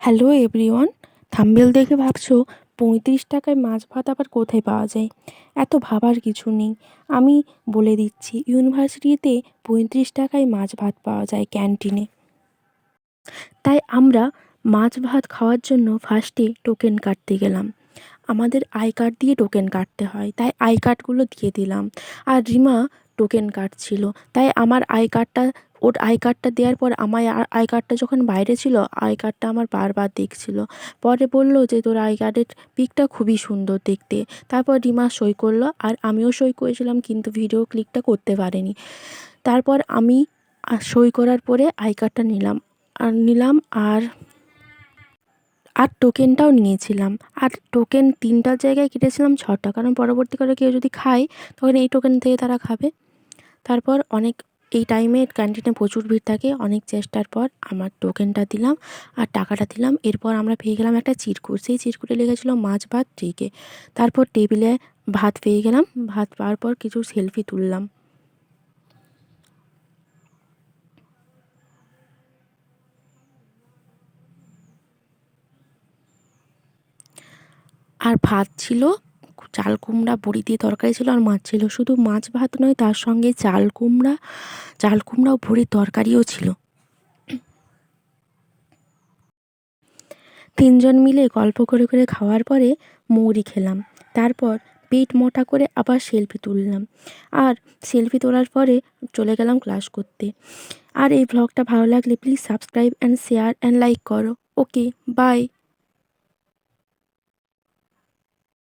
Hello everyone, thumbnail দেখে ভাবছো ৩৫ টাকায় মাছ ভাত আবার কোথায় পাওয়া যায়? এত ভাবার কিছু নেই। আমি বলে দিচ্ছি, ইউনিভার্সিটিতে ৩৫ টাকায় মাছ ভাত পাওয়া যায় ক্যান্টিনে। তাই আমরা মাছ ভাত খাওয়ার জন্য ফার্স্টে টোকেন কাটতে গেলাম। আমাদের আই কার্ড দিয়ে টোকেন কাটতে হয়, তাই আই কার্ডগুলো দিয়ে দিলাম। আর রিমা টোকেন কাটছিল, তাই আমার আই কার্ডটা, ওর আই কার্ডটা দেওয়ার পর আমার আই কার্ডটা যখন বাইরে ছিল, আই কার্ডটা আমার বারবার দেখছিল। পরে বলল যে তোর আই কার্ডের পিকটা খুবই সুন্দর দেখতে। তারপর রিমা সই করলো আর আমিও সই করেছিলাম, কিন্তু ভিডিও ক্লিকটা করতে পারিনি। তারপর আমি সই করার পরে আই কার্ডটা নিলাম আর আর টোকেনটাও নিয়েছিলাম। আর টোকেন ৩টার জায়গায় কেটেছিলাম ৬টা, কারণ পরবর্তীকালে কেউ যদি খায় তখন এই টোকেন থেকে তারা খাবে। তারপর এই টাইমে ক্যান্টিনে প্রচুর ভিড় থাকে। অনেক চেষ্টার পর আমার টোকেনটা দিলাম আর টাকাটা দিলাম। এরপর আমরা পেয়ে গেলাম একটা চিরকুট। সেই চিরকুটে লেখা ছিল মাছ ভাত ট্রিকে। তারপর টেবিলে ভাত পেয়ে গেলাম। ভাত পাওয়ার পর কিছু সেলফি তুললাম। আর ভাত ছিল, চাল কুমড়া বড়ি দিয়ে তরকারি ছিল, আর মাছ ছিল। শুধু মাছ ভাত নয়, তার সঙ্গে চাল কুমড়া ও বড়ির তরকারিও ছিল। ৩জন মিলে গল্প করে করে খাওয়ার পরে মুড়ি খেলাম। তারপর পেট মোটা করে আবার সেলফি তুললাম। আর সেলফি তোলার পরে চলে গেলাম ক্লাস করতে। আর এই ভ্লগটা ভালো লাগলে please subscribe and share and like করো। ওকে, বাই।